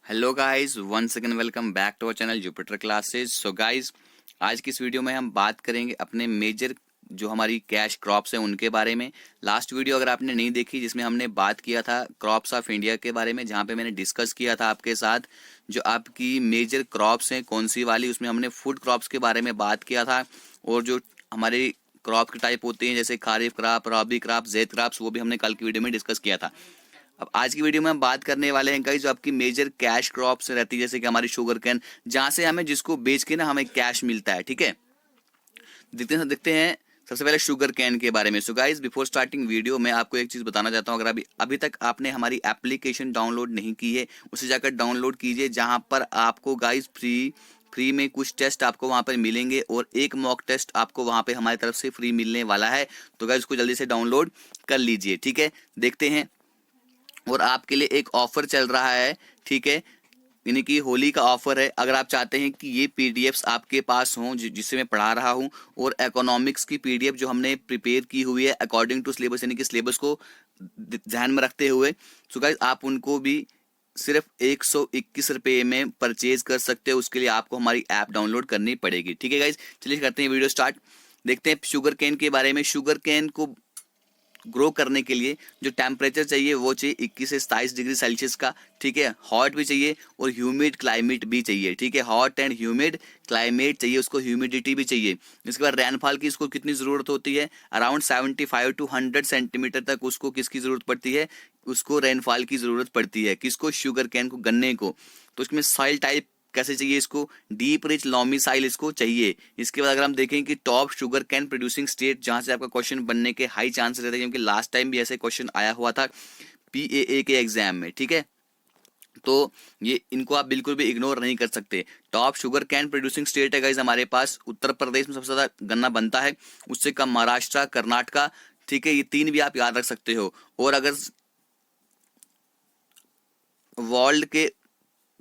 Hello guys, once again welcome back to our channel Jupiter classes. So guys, आज की इस video में हम बात करेंगे अपने मेजर जो हमारी कैश क्रॉप्स हैं उनके बारे में। लास्ट वीडियो अगर आपने नहीं देखी, जिसमें हमने बात किया था क्रॉप्स ऑफ इंडिया के बारे में, जहां पे मैंने डिस्कस किया था आपके साथ जो आपकी मेजर क्रॉप्स हैं कौन सी वाली, उसमें हमने फूड क्रॉप्स के बारे में बात किया था। और जो हमारे क्रॉप के टाइप होते हैं जैसे खारिफ क्रॉप, रबी क्रॉप, ज़ैद क्रॉप्स, वो भी हमने कल की वीडियो में डिस्कस किया था। अब आज की वीडियो में हम बात करने वाले हैं गाइस जो आपकी मेजर कैश क्रॉप्स रहती है, जैसे कि हमारी शुगर कैन, जहां से हमें जिसको बेच के ना हमें कैश मिलता है। ठीक है, देखते हैं सबसे पहले शुगर कैन के बारे में। So guys, before starting video मैं आपको एक चीज बताना चाहता हूं, अगर अभी तक आपने हमारी एप्लीकेशन डाउनलोड नहीं की है, उसे जाकर डाउनलोड कीजिए, जहां पर आपको गाइस फ्री में कुछ टेस्ट आपको वहां पर मिलेंगे और एक मॉक टेस्ट आपको वहां पे हमारी तरफ से फ्री मिलने वाला है। तो गाइस उसको जल्दी से डाउनलोड कर लीजिए। ठीक है, देखते हैं। और आपके लिए एक ऑफर चल रहा है, ठीक है, यानी कि होली का ऑफर है। अगर आप चाहते हैं कि ये पीडीएफ्स आपके पास हों जिससे मैं पढ़ा रहा हूं, और इकोनॉमिक्स की पीडीएफ जो हमने प्रिपेयर की हुई है अकॉर्डिंग टू सिलेबस, यानी कि सिलेबस को ध्यान में रखते हुए, सो गाइस आप उनको भी सिर्फ 121 रुपये में परचेज कर सकते हो। उसके लिए आपको हमारी ऐप डाउनलोड करनी पड़ेगी। ठीक है गाइज, चलिए करते हैं वीडियो स्टार्ट। देखते हैं शुगर कैन के बारे में। शुगर कैन को ग्रो करने के लिए जो टेम्परेचर चाहिए वो चाहिए 21 से 27 डिग्री सेल्सियस का। ठीक है, हॉट भी चाहिए और ह्यूमिड क्लाइमेट भी चाहिए। ठीक है, हॉट एंड ह्यूमिड क्लाइमेट चाहिए उसको, ह्यूमिडिटी भी चाहिए। इसके बाद रेनफॉल की इसको कितनी ज़रूरत होती है, अराउंड 75 टू 100 सेंटीमीटर तक उसको किसकी ज़रूरत पड़ती है, उसको रेनफॉल की ज़रूरत पड़ती है। किसको, शुगर कैन को, गन्ने को। तो उसमें सॉइल टाइप कैसे चाहिए इसको, डीप रिच लॉमी साइल इसको चाहिए। इसके बाद अगर हम देखें कि top sugar cane producing state, जहां से आपका क्वेश्चन बनने के हाई चांस रहते हैं, क्योंकि लास्ट टाइम भी ऐसे क्वेश्चन आया हुआ था पीएए के एग्जाम में। ठीक है, तो ये इनको आप बिल्कुल भी इग्नोर नहीं कर सकते। Top sugar cane producing state है गाइस हमारे पास, उत्तर प्रदेश में सबसे ज्यादा गन्ना बनता है, उससे कम महाराष्ट्र, कर्नाटका। ठीक है, ये तीन भी आप याद रख सकते हो। और अगर वर्ल्ड के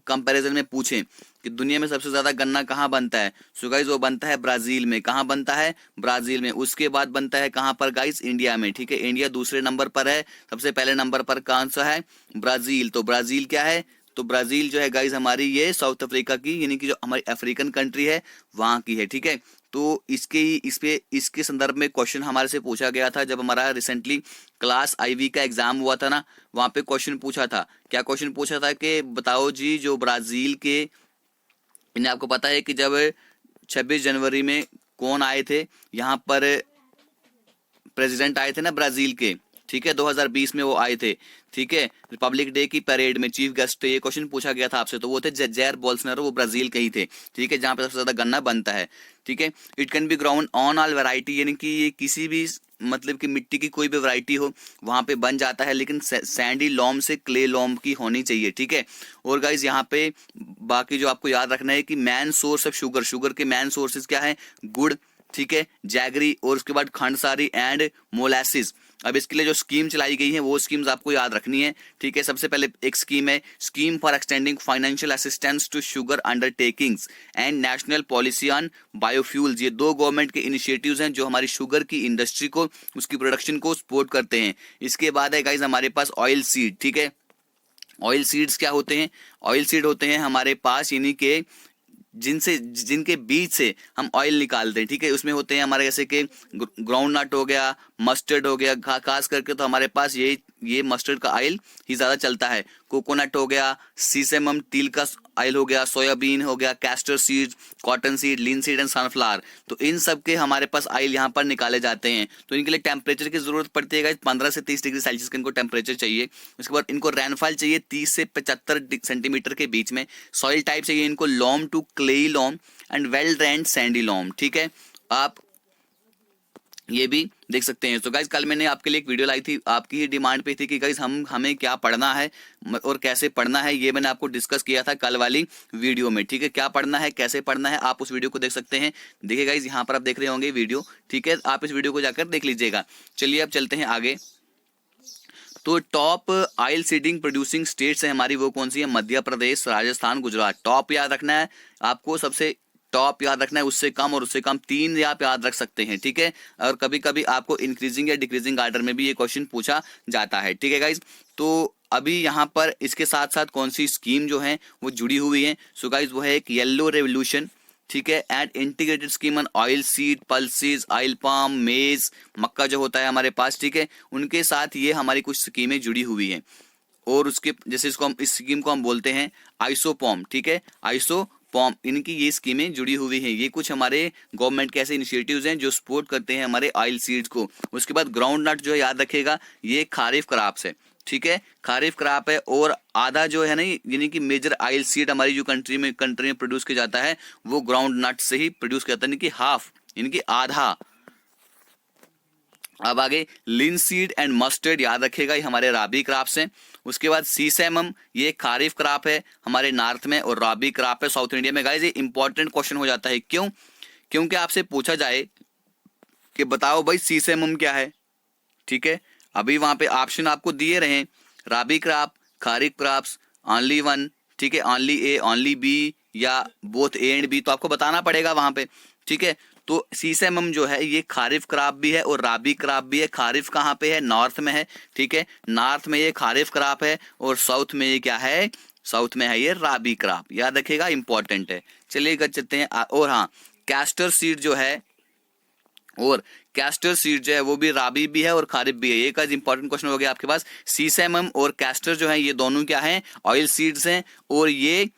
कंपैरिजन में पूछें कि दुनिया में सबसे ज्यादा गन्ना कहाँ बनता है, सो गाइस वो बनता है ब्राजील में। कहाँ बनता है, ब्राजील में। उसके बाद बनता है कहाँ पर गाइस, इंडिया में। ठीक है, इंडिया दूसरे नंबर पर है, सबसे पहले नंबर पर कौन सा है, ब्राजील। तो ब्राजील क्या है, तो ब्राजील जो है गाइस हमारी ये साउथ अफ्रीका की, यानी कि जो हमारी अफ्रीकन कंट्री है वहां की है। ठीक है, तो इसके संदर्भ में क्वेश्चन हमारे से पूछा गया था जब हमारा रिसेंटली क्लास आईवी का एग्जाम हुआ था ना, वहां पे क्वेश्चन पूछा था। क्या क्वेश्चन पूछा था कि बताओ जी, जो ब्राजील के, इन्हें आपको पता है कि जब 26 जनवरी में कौन आए थे यहाँ पर, प्रेसिडेंट आए थे ना ब्राजील के। ठीक है, 2020 में वो आए थे। ठीक है, रिपब्लिक डे की परेड में चीफ गेस्ट थे, ये क्वेश्चन पूछा गया था आपसे। तो वो थे जैर बोल्सोनारो, वो ब्राजील के ही थे। ठीक है, जहां पे सबसे ज्यादा गन्ना बनता है। ठीक है, it can be ground on all variety, यानी कि ये किसी भी मतलब कि मिट्टी की कोई भी वैरायटी हो वहां पे बन जाता है, लेकिन सैंडी लॉम से क्ले लॉम की होनी चाहिए। ठीक है, और गाइज यहाँ पे बाकी जो आपको याद रखना है कि man source of sugar, sugar के मैन सोर्सेज क्या है, गुड़, ठीक है, जैगरी, और उसके बाद खंडसारी एंड मोलासिस। अब इसके लिए जो स्कीम चलाई गई है वो स्कीम्स आपको याद रखनी है। ठीक है, सबसे पहले एक स्कीम है scheme for extending financial assistance to sugar undertakings and national policy on biofuels. ये दो गवर्नमेंट के इनिशिएटिव्स हैं जो हमारी शुगर की इंडस्ट्री को, उसकी प्रोडक्शन को सपोर्ट करते हैं। इसके बाद है गाइज हमारे पास ऑयल सीड। ठीक है, ऑयल सीड्स क्या होते हैं, ऑयल सीड होते हैं हमारे पास, यानी कि जिनके बीज से हम ऑयल निकालते हैं। ठीक है, उसमें होते हैं हमारे जैसे कि ग्राउंड नट हो गया, मस्टर्ड हो गया, खास करके तो हमारे पास ये मस्टर्ड का ऑयल ही ज्यादा चलता है। कोकोनट हो गया, सीसेमम तिल का ऑयल हो गया, सोयाबीन हो गया, castor seed, cotton seed, linseed and sunflower. तो इन सब के हमारे पास ऑयल यहाँ पर निकाले जाते हैं। तो इनके लिए टेम्परेचर की जरूरत पड़ती है 15 से 30 डिग्री सेल्सियस का इनको टेम्परेचर चाहिए। उसके बाद इनको रेनफॉल चाहिए 30 से 75 सेंटीमीटर के बीच में। सॉइल टाइप चाहिए इनको loam to clayey loam and well drained sandy loam. ठीक है, आप ये भी देख सकते हैं। तो गाइज कल मैंने आपके लिए एक वीडियो लाई थी, आपकी ही डिमांड पे थी कि गाइज हमें क्या पढ़ना है और कैसे पढ़ना है, ये मैंने आपको डिस्कस किया था कल वाली वीडियो में। ठीक है, क्या पढ़ना है, कैसे पढ़ना है, आप उस वीडियो को देख सकते हैं। देखिए गाइज यहाँ पर आप देख रहे होंगे वीडियो। ठीक है, आप इस वीडियो को जाकर देख लीजिएगा। चलिए अब चलते हैं आगे। तो top oil seeding producing states है हमारी, वो कौन सी है, मध्य प्रदेश, राजस्थान, गुजरात। टॉप याद रखना है आपको, सबसे टॉप याद रखना है, उससे कम और उससे कम तीन आप याद रख सकते हैं। ठीक है, और कभी कभी आपको इंक्रीजिंग या डिक्रीजिंग ऑर्डर में भी ये क्वेश्चन पूछा जाता है। ठीक है गाइज, तो अभी यहाँ पर इसके साथ साथ कौन सी स्कीम जो है वो जुड़ी हुई है? सो गाइज वो है एक येलो रेवोल्यूशन, ठीक है, and integrated scheme on oil seed, pulses, oil palm, मेज, मक्का जो होता है हमारे पास, ठीक है, उनके साथ ये हमारी कुछ स्कीमें जुड़ी हुई हैं। और उसके जैसे इसको हम, इस स्कीम को हम बोलते हैं आइसोपॉम, ठीक है, आइसोपॉम, इनकी ये स्कीमें जुड़ी हुई हैं। ये कुछ हमारे गवर्नमेंट के ऐसे इनिशिएटिव्स हैं जो सपोर्ट करते हैं हमारे ऑयल सीड्स को। उसके बाद ग्राउंड नट जो है याद रखेगा, ये खारिफ क्रॉप्स है, ठीक है, खारिफ क्रॉप है। और आधा जो है ना, यानी कि मेजर ऑयल सीड हमारी जो कंट्री में प्रोड्यूस किया जाता है वो ग्राउंड नट से ही प्रोड्यूस किया जाता है, यानी कि हाफ, यानी कि आधा। अब आगे लिनसीड एंड मस्टर्ड याद रखेगा, ये हमारे राबी क्रॉप्स हैं। उसके बाद सीसैमम, ये खारिफ क्रॉप है हमारे नॉर्थ में, और राबी क्रॉप है साउथ इंडिया में। गाइस ये इंपॉर्टेंट क्वेश्चन हो जाता है, क्यों? क्योंकि आपसे पूछा जाए कि बताओ भाई सीसैमम क्या है, ठीक है, अभी वहां पे ऑप्शन आपको दिए रहे, rabi crop, kharif crops, only one, ठीक है, ओनली ए, ओनली बी, या बोथ ए एंड बी, तो आपको बताना पड़ेगा वहां पे, ठीक है। तो सीसैमम जो है ये खारिफ क्रॉप भी है और राबी क्रॉप भी है। खारिफ कहाँ पे है? नॉर्थ में है, ठीक है, नॉर्थ में ये खारिफ क्रॉप है, और साउथ में ये क्या है? साउथ में है ये राबी क्रॉप, याद रखेगा, इंपॉर्टेंट है। चलिए कर चलते हैं। और हाँ, कैस्टर सीड जो है, और कैस्टर सीड जो है वो भी राबी भी है और खारिफ भी है। ये का इंपॉर्टेंट क्वेश्चन हो गया आपके पास। सीसैमम और कैस्टर जो है ये दोनों क्या हैं? ऑयल सीड्स हैं, और ये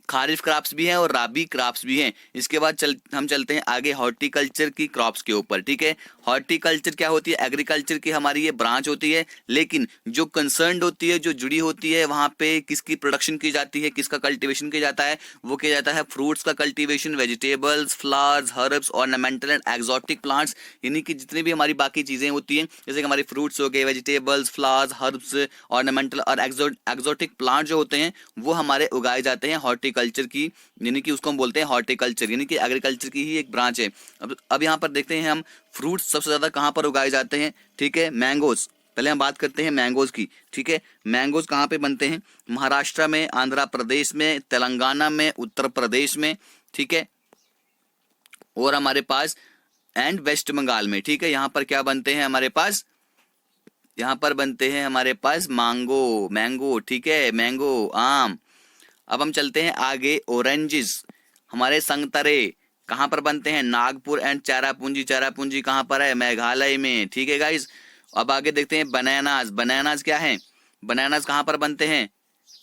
खारिफ क्रॉप्स भी हैं और राबी क्रॉप्स भी हैं। इसके बाद हम चलते हैं आगे हॉर्टिकल्चर की क्रॉप्स के ऊपर, ठीक है। हॉर्टिकल्चर क्या होती है? एग्रीकल्चर की हमारी ये ब्रांच होती है, लेकिन जो कंसर्न्ड होती है, जो जुड़ी होती है, वहां पे किसकी प्रोडक्शन की जाती है, किसका कल्टीवेशन किया जाता है? वो किया जाता है फ्रूट्स का cultivation, vegetables, flowers, herbs, ornamental and exotic plants, यानी कि जितनी भी हमारी बाकी चीजें होती हैं, जैसे कि हमारे फ्रूट्स हो गए, वेजिटेबल्स, फ्लावर्स, हर्ब्स, ऑर्नामेंटल और एक्सोटिक प्लांट जो होते हैं वो हमारे उगाए जाते हैं हॉर्टिकल्चर की, यानी कि उसको हम बोलते हैं हॉर्टिकल्चर, यानी कि एग्रीकल्चर की ही एक ब्रांच है। अब यहाँ पर देखते हैं हम फ्रूट्स सबसे ज्यादा कहाँ पर उगाए जाते हैं, ठीक है, मैंगोज। पहले हम बात करते हैं मैंगोज की, ठीक है। मैंगोज कहाँ पे बनते हैं? महाराष्ट्र में, आंध्र प्रदेश में, तेलंगाना में, उत्तर प्रदेश में, ठीक है, और हमारे पास एंड वेस्ट बंगाल में, ठीक है। यहाँ पर क्या बनते हैं हमारे पास? यहाँ पर बनते हैं हमारे पास मैंगो, ठीक है, मैंगो, आम। अब हम चलते हैं आगे, ऑरेंजेस, हमारे संतरे कहाँ पर बनते हैं? नागपुर एंड चेरापूंजी कहाँ पर है? मेघालय में, ठीक है गाइस। अब आगे देखते हैं बनानास क्या है? बनानास कहाँ पर बनते हैं?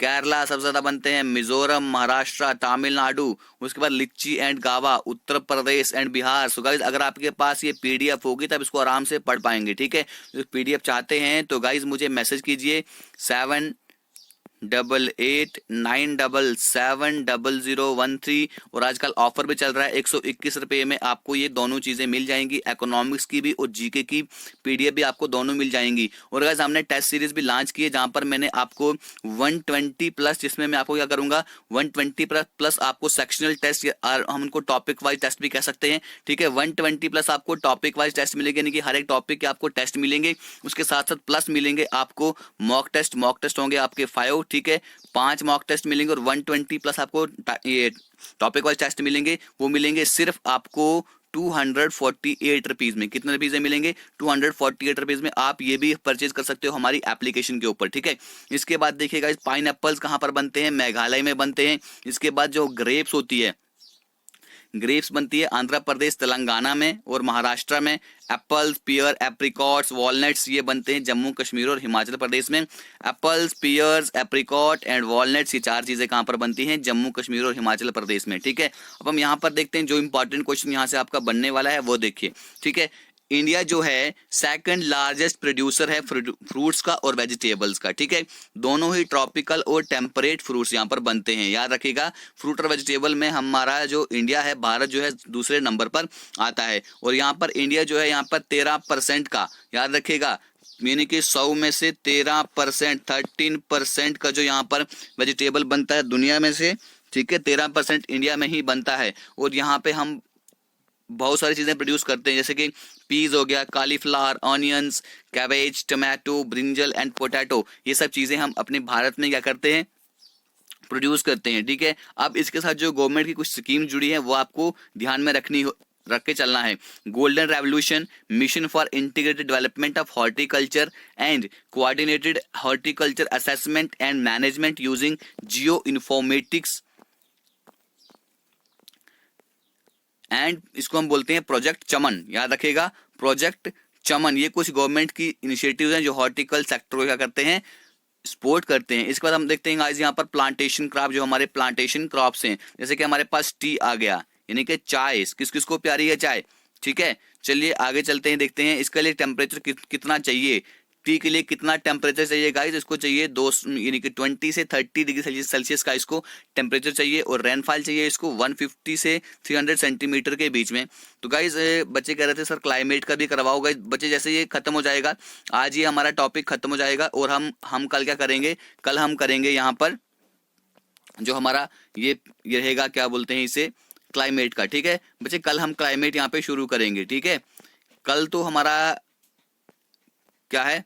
केरला सबसे ज्यादा बनते हैं, मिजोरम, महाराष्ट्र, तमिलनाडु। उसके बाद लिच्ची एंड गावा, Uttar Pradesh and Bihar. So guys अगर आपके पास ये पीडीएफ होगी तब इसको आराम से पढ़ पाएंगे, ठीक है। जो पीडीएफ चाहते हैं तो गाइज मुझे मैसेज कीजिए 7889770013, और आजकल ऑफर भी चल रहा है 121 रुपये में आपको ये दोनों चीजें मिल जाएंगी, इकोनॉमिक्स की भी और जीके की पीडीएफ भी आपको दोनों मिल जाएंगी। और गाइस हमने टेस्ट सीरीज भी लॉन्च की है जहां पर मैंने आपको 120 प्लस, जिसमें मैं आपको क्या करूंगा 120 प्लस आपको सेक्शनल टेस्ट, और हम उनको टॉपिक वाइज टेस्ट भी कह सकते हैं, ठीक है। 120 प्लस आपको टॉपिक वाइज टेस्ट मिलेंगे, यानी कि हर एक टॉपिक के आपको टेस्ट मिलेंगे। उसके साथ साथ प्लस मिलेंगे आपको मॉक टेस्ट होंगे आपके 5, ठीक है, 5 मॉक टेस्ट मिलेंगे, और 120 प्लस आपको ये टॉपिक वाइज टेस्ट मिलेंगे। वो मिलेंगे सिर्फ आपको 248 रुपीज में। कितने रुपीज में मिलेंगे? 248 रुपीज में। आप ये भी परचेज कर सकते हो हमारी एप्लीकेशन के ऊपर, ठीक है। इसके बाद देखिएगा, पाइन एप्पल्स कहाँ पर बनते हैं? मेघालय में बनते हैं। इसके बाद जो ग्रेप्स होती है, ग्रेप्स बनती है आंध्र प्रदेश, तेलंगाना में और महाराष्ट्र में। एप्पल्स, पियर, एप्रिकॉट्स, वॉलनट्स ये बनते हैं जम्मू कश्मीर और हिमाचल प्रदेश में। Apples, pears, apricot and walnuts, ये 4 चीजें कहाँ पर बनती हैं? जम्मू कश्मीर और हिमाचल प्रदेश में, ठीक है। अब हम यहाँ पर देखते हैं जो इंपॉर्टेंट क्वेश्चन यहाँ से आपका बनने वाला है वो देखिए, ठीक है। इंडिया जो है सेकंड लार्जेस्ट प्रोड्यूसर है फ्रूट्स का और वेजिटेबल्स का, ठीक है। दोनों ही ट्रॉपिकल और टेम्परेट फ्रूट्स यहाँ पर बनते हैं, याद रखिएगा। फ्रूट और वेजिटेबल में हमारा जो इंडिया है, भारत जो है दूसरे नंबर पर आता है। और यहाँ पर इंडिया जो है यहाँ पर 13% का, याद रखिएगा, यानी कि 100 में से 13%, 13% का जो यहाँ पर वेजिटेबल बनता है दुनिया में से, ठीक है, 13% इंडिया में ही बनता है। और यहाँ पे हम बहुत सारी चीजें प्रोड्यूस करते हैं, जैसे कि पीज हो गया, cauliflower, onions, cabbage, tomato, brinjal and potato. ये सब चीजें हम अपने भारत में क्या करते हैं? प्रोड्यूस करते हैं, ठीक है। अब इसके साथ जो गवर्नमेंट की कुछ स्कीम जुड़ी है वो आपको ध्यान में रख के चलना है। Golden revolution, mission for integrated development of horticulture and coordinated horticulture assessment and management using geo informatics and इसको हम बोलते हैं प्रोजेक्ट चमन। याद रखिएगा, प्रोजेक्ट चमन। ये कुछ गवर्नमेंट की इनिशिएटिव्स हैं जो हॉर्टिकल सेक्टर को क्या करते हैं, सपोर्ट करते हैं। इसके बाद हम देखते हैं गाइस यहाँ पर प्लांटेशन क्रॉप, जो हमारे प्लांटेशन क्रॉप्स हैं, जैसे कि हमारे पास टी आ गया, यानी कि चाय। किस किस को प्यारी है चाय, ठीक है। चलिए आगे चलते हैं, देखते हैं इसके लिए टेम्परेचर कितना चाहिए, टी के लिए कितना टेम्परेचर चाहिए गाइस। इसको चाहिए 2 यानी कि 20 से 30 डिग्री सेल्सियस का इसको टेम्परेचर चाहिए, और रेनफॉल चाहिए इसको 150 से 300 सेंटीमीटर के बीच में। तो गाइस बच्चे कह रहे थे सर क्लाइमेट का भी करवाओ। गाइस बच्चे जैसे ये खत्म हो जाएगा, आज ये हमारा टॉपिक खत्म हो जाएगा, और हम कल क्या करेंगे, कल हम करेंगे यहाँ पर जो हमारा ये रहेगा, क्या बोलते हैं इसे, क्लाइमेट का। ठीक है बच्चे, कल हम क्लाइमेट यहाँ पे शुरू करेंगे। ठीक है, कल तो हमारा क्या है,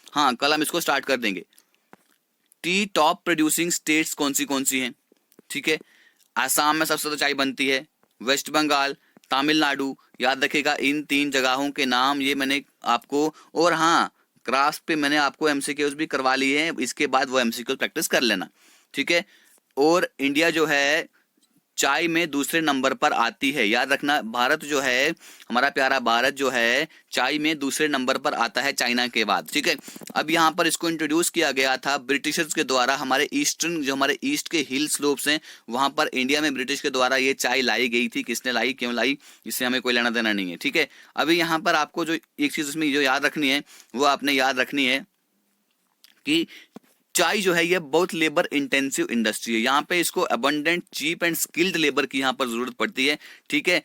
हाँ कल हम इसको स्टार्ट कर देंगे। टी टॉप प्रोड्यूसिंग स्टेट्स कौन सी हैं, ठीक है। आसाम में सबसे ज्यादा चाय बनती है, वेस्ट बंगाल, तमिलनाडु। याद रखिएगा इन 3 जगहों के नाम, ये मैंने आपको, और हाँ क्राफ्ट पे मैंने आपको एमसीक्यूज भी करवा लिए हैं, इसके बाद वो एमसीक्यूज प्रैक्टिस कर लेना, ठीक है। और इंडिया जो है चाय में दूसरे नंबर पर आती है, याद रखना। भारत जो है, हमारा प्यारा भारत जो है, चाय में दूसरे नंबर पर आता है चाइना के बाद, ठीक है। अब यहाँ पर इसको इंट्रोड्यूस किया गया था ब्रिटिशर्स के द्वारा। हमारे ईस्टर्न, जो हमारे ईस्ट के हिल स्लोप्स हैं, वहां पर इंडिया में ब्रिटिश के द्वारा ये चाय लाई गई थी। किसने लाई, क्यों लाई, इससे हमें कोई लेना देना नहीं है, ठीक है। अभी यहाँ पर आपको जो एक चीज इसमें जो याद रखनी है, वो आपने याद रखनी है कि चाय जो है ये बहुत लेबर इंटेंसिव इंडस्ट्री है। यहाँ पे इसको abundant, cheap and skilled labour की यहाँ पर जरूरत पड़ती है, ठीक है।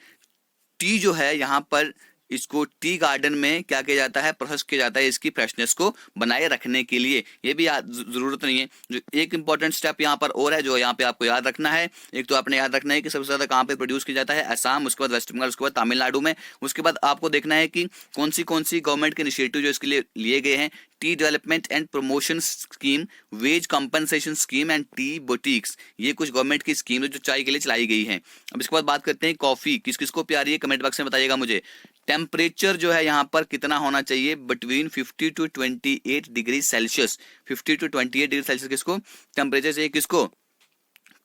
टी जो है यहाँ पर इसको टी गार्डन में क्या किया जाता है, प्रोसेस किया जाता है इसकी फ्रेशनेस को बनाए रखने के लिए। ये भी जरूरत नहीं है। जो एक इंपॉर्टेंट स्टेप यहाँ पर और है जो यहाँ पे आपको याद रखना है, एक तो आपने याद रखना है कि सबसे ज्यादा कहाँ पे प्रोड्यूस किया जाता है, असम, उसके बाद वेस्ट बंगाल, उसके बाद तमिलनाडु में। उसके बाद आपको देखना है कि कौन सी गवर्नमेंट के इनिशिएटिव जो इसके लिए लिए गए हैं। Tea development and promotion scheme, wage compensation scheme and tea boutiques, ये कुछ गवर्नमेंट की स्कीम है जो चाय के लिए चलाई गई है। अब इसके बाद बात करते हैं कॉफी, किस किस को प्यारी है, कमेंट बॉक्स में बताइएगा मुझे। टेम्परेचर जो है यहाँ पर कितना होना चाहिए, between 50 to 28 degree Celsius. 50 to 28 degree Celsius किसको टेम्परेचर चाहिए, किसको,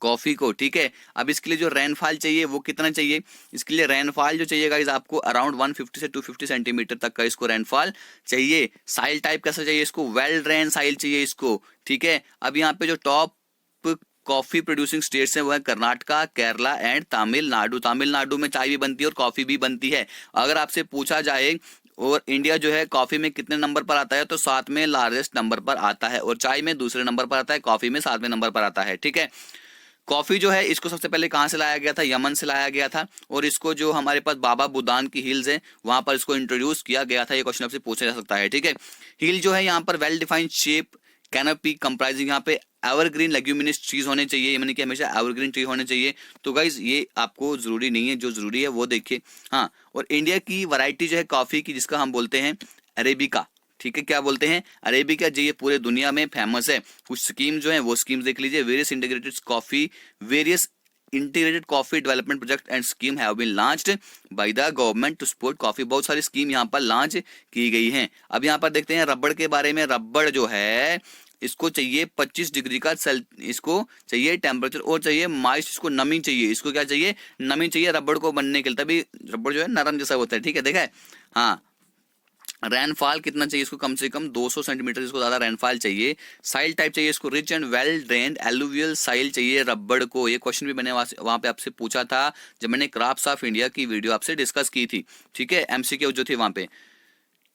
कॉफी को, ठीक है। अब इसके लिए जो रेनफॉल चाहिए वो कितना चाहिए, इसके लिए रेनफॉल जो चाहिए गाइस आपको अराउंड 150 से 250 सेंटीमीटर तक का इसको रेनफॉल चाहिए। साइल टाइप कैसा चाहिए इसको, वेल ड्रेन साइल चाहिए इसको, ठीक है। अब यहाँ पे जो टॉप कॉफी प्रोड्यूसिंग स्टेट्स हैं वो है कर्नाटका, केरला एंड तमिलनाडु। तमिलनाडु में चाय भी बनती है और कॉफी भी बनती है। अगर आपसे पूछा जाए और इंडिया जो है कॉफी में कितने नंबर पर आता है, तो 7 में लार्जेस्ट नंबर पर आता है, और चाय में दूसरे नंबर पर आता है, कॉफी में 7वें नंबर पर आता है, ठीक है। कॉफी जो है इसको सबसे पहले कहाँ से लाया गया था, यमन से लाया गया था, और इसको जो हमारे पास बाबा बुदान की हिल्स है वहां पर इसको इंट्रोड्यूस किया गया था। ये क्वेश्चन आपसे पूछा जा सकता है, ठीक है। हिल जो है यहाँ पर well defined shape, canopy comprising, यहाँ पे एवरग्रीन लेग्यूमिनस ट्रीज होने चाहिए, यानी कि हमेशा एवरग्रीन ट्री होने चाहिए। तो गाइज ये आपको जरूरी नहीं है, जो जरूरी है वो देखिए। हाँ, और इंडिया की वैरायटी जो है कॉफी की, जिसका हम बोलते हैं अरेबिका, ठीक है। क्या बोलते हैं, अरेबिका, जो ये पूरे दुनिया में फेमस है। कुछ स्कीम जो है वो स्कीम्स देख लीजिए। Various integrated coffee development project and scheme have been launched by the government to support coffee. बहुत सारी स्कीम यहाँ पर लॉन्च की गई हैं। अब यहाँ पर देखते हैं रबड़ के बारे में। रबड़ जो है इसको चाहिए 25 डिग्री का इसको चाहिए टेम्परेचर, और चाहिए मॉइस्ट, इसको नमी चाहिए। इसको क्या चाहिए, नमी चाहिए रबड़ को बनने के लिए, तभी रबड़ जो है नरम जैसा होता है, ठीक है। देखा है, हाँ। रेनफॉल कितना चाहिए इसको, कम से कम 200 सेंटीमीटर, इसको ज्यादा रेनफॉल चाहिए। साइल टाइप चाहिए इसको rich and well drained alluvial soil चाहिए रबड़ को। ये क्वेश्चन भी मैंने वहां पे आपसे पूछा था जब मैंने क्रॉप्स ऑफ इंडिया की वीडियो आपसे डिस्कस की थी, ठीक है। एमसीक्यू जो थी वहां पे।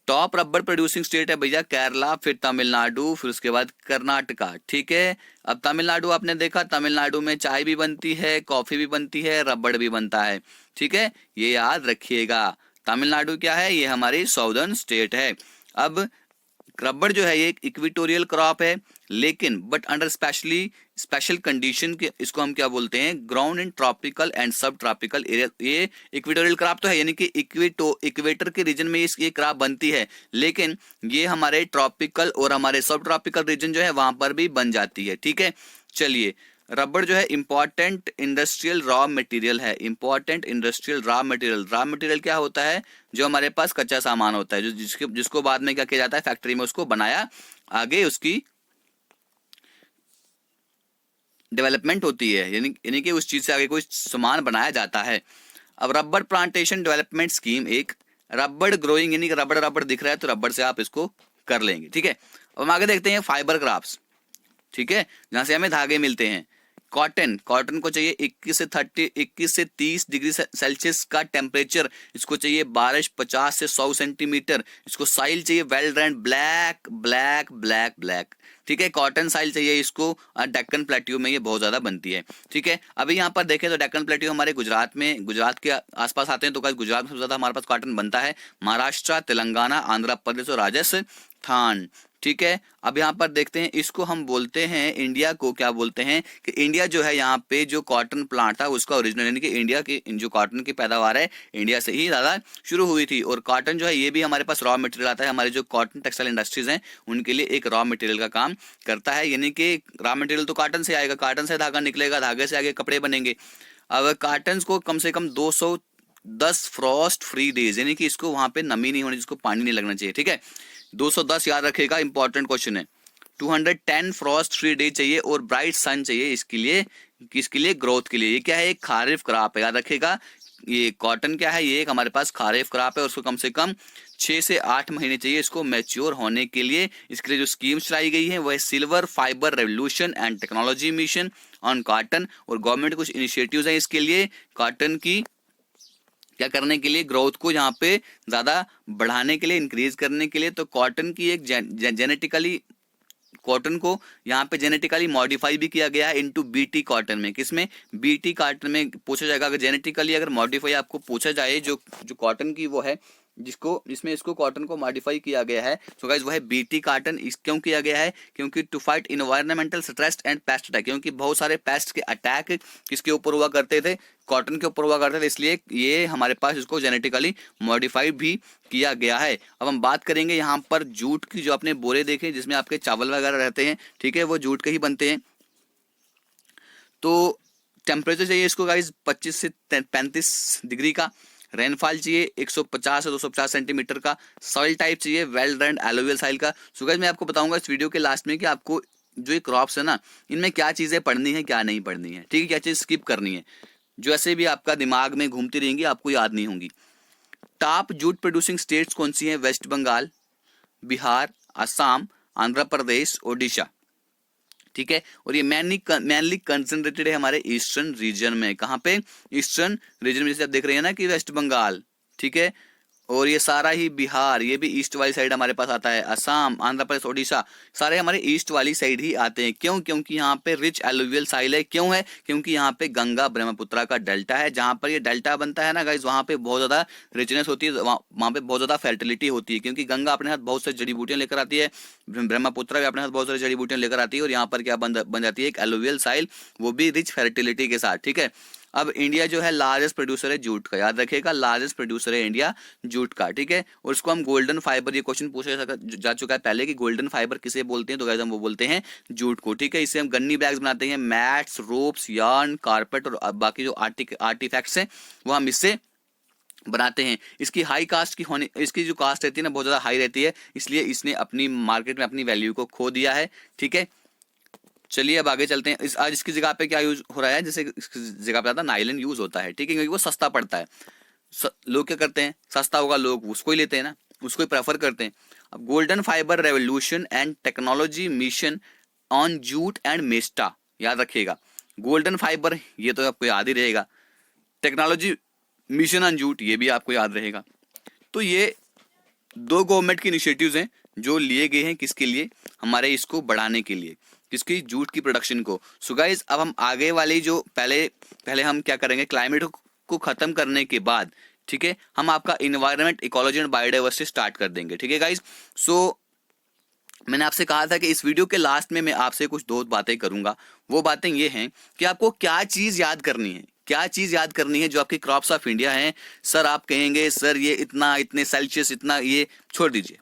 टॉप रबर प्रोड्यूसिंग स्टेट है भैया केरला, फिर तमिलनाडु, फिर उसके बाद कर्नाटका, ठीक है। अब तमिलनाडु आपने देखा, तमिलनाडु में चाय भी बनती है, कॉफी भी बनती है, रबड़ भी बनता है, ठीक है। ये याद रखिएगा। तमिलनाडु क्या है, ये हमारी साउदर्न स्टेट है। अब रबड़ जो है ये एक इक्वेटोरियल क्रॉप है, लेकिन बट अंडर स्पेशल कंडीशन के, इसको हम क्या बोलते हैं, ग्राउंड इन ट्रॉपिकल एंड सब ट्रॉपिकल एरिया। ये इक्वेटोरियल क्रॉप तो है, यानी कि इक्वेटर के रीजन में ये क्रॉप बनती है, लेकिन ये हमारे ट्रॉपिकल और हमारे सब ट्रॉपिकल रीजन जो है वहां पर भी बन जाती है, ठीक है। चलिए रबड़ जो है इंपॉर्टेंट इंडस्ट्रियल रॉ मटेरियल है, important industrial raw material. Raw material क्या होता है? जो हमारे पास कच्चा सामान होता है, जो जिसको बाद में क्या किया जाता है, फैक्ट्री में उसको बनाया, आगे उसकी डेवलपमेंट होती है, यानी कि उस चीज से आगे कोई सामान बनाया जाता है। अब रबड़ प्लांटेशन डेवलपमेंट स्कीम, एक रबड़ ग्रोइंग, यानी कि रबड़ रबड़ दिख रहा है तो रबड़ से आप इसको कर लेंगे, ठीक है। अब हम आगे देखते हैं फाइबर क्राफ्ट्स, ठीक है, जहां से हमें धागे मिलते हैं। कॉटन, कॉटन को चाहिए 21 से 30 डिग्री सेल्सियस का टेम्परेचर, इसको चाहिए बारिश 50 से 100 सेंटीमीटर, इसको साइल चाहिए well drained black black black black, ठीक है। कॉटन साइल चाहिए इसको, डेक्कन प्लेट्यू में ये बहुत ज्यादा बनती है, ठीक है। अभी यहाँ पर देखें तो डेक्कन प्लेट्यू हमारे गुजरात में, गुजरात के आसपास आते हैं, तो गुजरात में सबसे ज्यादा हमारे पास कॉटन बनता है, महाराष्ट्र, तेलंगाना, आंध्र प्रदेश और राजस्थान, ठीक है। अब यहाँ पर देखते हैं, इसको हम बोलते हैं इंडिया को, क्या बोलते हैं कि इंडिया जो है यहाँ पे जो कॉटन प्लांट था उसका ओरिजिनल, यानी कि इंडिया की जो कॉटन की पैदावार है इंडिया से ही ज्यादा शुरू हुई थी। और कॉटन जो है ये भी हमारे पास रॉ मटेरियल आता है, हमारे जो कॉटन टेक्सटाइल इंडस्ट्रीज हैं उनके लिए एक रॉ मटेरियल का काम करता है, यानी कि रॉ मटेरियल तो कॉटन से आएगा, कॉटन से धागा निकलेगा, धागे से आगे कपड़े बनेंगे। अब कॉटन को कम से कम 210 फ्रॉस्ट फ्री डेज, यानी कि इसको वहां पे नमी नहीं होनी, जिसको पानी नहीं लगना चाहिए, ठीक है। 210 याद रखेगा, इंपॉर्टेंट क्वेश्चन है। 210 फ्रॉस्ट फ्री डे चाहिए और ब्राइट सन चाहिए इसके लिए, किसके लिए? ग्रोथ के लिए। ये क्या है? एक खारिफ क्रॉप है, याद रखेगा। ये कॉटन क्या है? ये एक हमारे पास खारिफ क्रॉप है, उसको कम से कम 6 से 8 महीने चाहिए इसको मैच्योर होने के लिए। इसके लिए जो स्कीम चलाई गई है वो है silver fibre revolution and technology mission on cotton, और गवर्नमेंट कुछ इनिशिएटिव्स हैं इसके लिए, कॉटन की क्या करने के लिए, ग्रोथ को यहाँ पे ज्यादा बढ़ाने के लिए, इंक्रीज करने के लिए। तो कॉटन की एक जेनेटिकली, कॉटन को यहाँ पे जेनेटिकली मॉडिफाई भी किया गया है इनटू बीटी कॉटन में। किसमें? बीटी कॉटन में पूछा जाएगा, अगर जेनेटिकली अगर मॉडिफाई आपको पूछा जाए, जो कॉटन की वो है जिसमें इसको कॉटन को मॉडिफाई किया गया है, सो गाइस वो है बीटी कॉटन। इस क्यों किया गया है? क्योंकि to fight environmental stress and pest attack, क्योंकि बहुत सारे पेस्ट के अटैक किसके ऊपर हुआ करते थे? कॉटन के ऊपर हुआ करते थे, इसलिए ये हमारे पास इसको जेनेटिकली मॉडिफाइड भी किया गया है। अब हम बात करेंगे यहाँ पर जूट की, जो आपने बोरे देखे जिसमें आपके चावल वगैरह रहते हैं, ठीक है, वो जूट के ही बनते हैं। तो टेम्परेचर चाहिए इसको गाइस 25 से 35 डिग्री का, रेनफॉल चाहिए 150 से 250 सेंटीमीटर का, सॉइल टाइप चाहिए वेल ड्रेन्ड एलुवियल सॉइल का। सो गाइस मैं आपको बताऊंगा इस वीडियो के लास्ट में कि आपको जो ये क्रॉप्स है ना, इनमें क्या चीजें पढ़नी है, क्या नहीं पढ़नी है, ठीक है, क्या चीज स्किप करनी है, जो ऐसे भी आपका दिमाग में घूमती रहेंगी, आपको याद नहीं होंगी। टॉप जूट प्रोड्यूसिंग स्टेट्स कौन सी हैं? वेस्ट बंगाल, बिहार, असम, आंध्र प्रदेश, ओडिशा, ठीक है। और ये मेनली कंसंट्रेटेड है हमारे ईस्टर्न रीजन में। कहाँ पे? ईस्टर्न रीजन में, जैसे आप देख रहे हैं ना कि वेस्ट बंगाल, ठीक है, और ये सारा ही बिहार, ये भी ईस्ट वाली साइड हमारे पास आता है, असम, आंध्र प्रदेश, ओडिशा, सारे हमारे ईस्ट वाली साइड ही आते हैं। क्यों? क्योंकि यहाँ पे रिच एलुवियल साइल है। क्यों है? क्योंकि यहाँ पे गंगा ब्रह्मपुत्रा का डेल्टा है, जहाँ पर ये डेल्टा बनता है ना गाइस, वहाँ पे बहुत ज्यादा रिचनेस होती है, वहाँ पे बहुत ज्यादा फर्टिलिटी होती है, क्योंकि गंगा अपने साथ बहुत सारी जड़ी बूटियां लेकर आती है, ब्रह्मपुत्रा भी अपने साथ बहुत सारी जड़ी बूटियां लेकर आती है, और यहाँ पर क्या बन जाती है? एक एलुवियल साइल, वो भी रिच फर्टिलिटी के साथ, ठीक है। अब इंडिया जो है लार्जेस्ट प्रोड्यूसर है जूट का, याद रखिएगा, लार्जेस्ट प्रोड्यूसर है इंडिया जूट का, ठीक है। और उसको हम गोल्डन फाइबर, ये क्वेश्चन पूछा जा चुका है पहले कि गोल्डन फाइबर किसे बोलते हैं, तो गाइस हम वो बोलते हैं जूट को, ठीक है। इससे हम गन्नी बैग्स बनाते हैं, मैट्स, रोप्स, यार्न, कारपेट और बाकी जो आर्टिफैक्ट्स हैं वो हम इससे बनाते हैं। इसकी हाई कास्ट की होने, इसकी जो कास्ट रहती है ना बहुत ज्यादा हाई रहती है, इसलिए इसने अपनी मार्केट में अपनी वैल्यू को खो दिया है, ठीक है। चलिए अब आगे चलते हैं। आज इसकी जगह पे क्या यूज हो रहा है? जैसे इसकी जगह पे ज्यादा नायलन यूज होता है, ठीक है, क्योंकि वो सस्ता पड़ता है। लोग क्या करते हैं? सस्ता होगा, लोग उसको ही लेते हैं ना, उसको ही प्रेफर करते हैं। अब golden fibre revolution and technology mission on jute and mesta, याद रखिएगा। गोल्डन फाइबर ये तो आपको याद ही रहेगा, टेक्नोलॉजी मिशन ऑन जूट ये भी आपको याद रहेगा। तो ये दो गवर्नमेंट की इनिशिएटिव्स हैं जो लिए गए हैं, किसके लिए? हमारे इसको बढ़ाने के लिए, किसकी? जूट की प्रोडक्शन को। सो गाइस अब हम आगे वाली जो पहले हम क्या करेंगे, क्लाइमेट को खत्म करने के बाद, ठीक है, हम आपका environment, ecology and biodiversity start कर देंगे, ठीक है गाइस। सो मैंने आपसे कहा था कि इस वीडियो के लास्ट में मैं आपसे कुछ दो बातें करूंगा। वो बातें ये हैं कि आपको क्या चीज याद करनी है, क्या चीज याद करनी है जो आपकी क्रॉप्स ऑफ इंडिया हैं। सर आप कहेंगे सर ये इतने सेल्सियस, इतना, ये छोड़ दीजिए,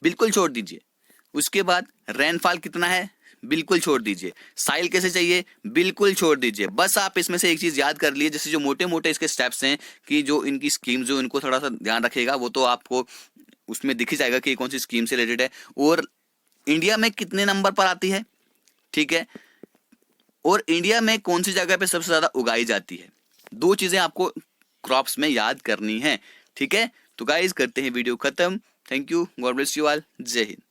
बिल्कुल छोड़ दीजिए। उसके बाद रेनफॉल कितना है, बिल्कुल छोड़ दीजिए। साइल कैसे चाहिए, बिल्कुल छोड़ दीजिए। बस आप इसमें से एक चीज याद कर लिए, जैसे जो मोटे मोटे इसके स्टेप्स हैं कि जो इनकी स्कीम जो इनको थोड़ा सा ध्यान रखेगा वो तो आपको उसमें दिख ही जाएगा कि कौन सी स्कीम से रिलेटेड है और इंडिया में कितने नंबर पर आती है, ठीक है, और इंडिया में कौन सी जगह पे सबसे ज्यादा उगाई जाती है। दो चीजें आपको क्रॉप्स में याद करनी है, ठीक है। तो गाइस करते हैं वीडियो खत्म। Thank you, God bless you all, जय हिंद।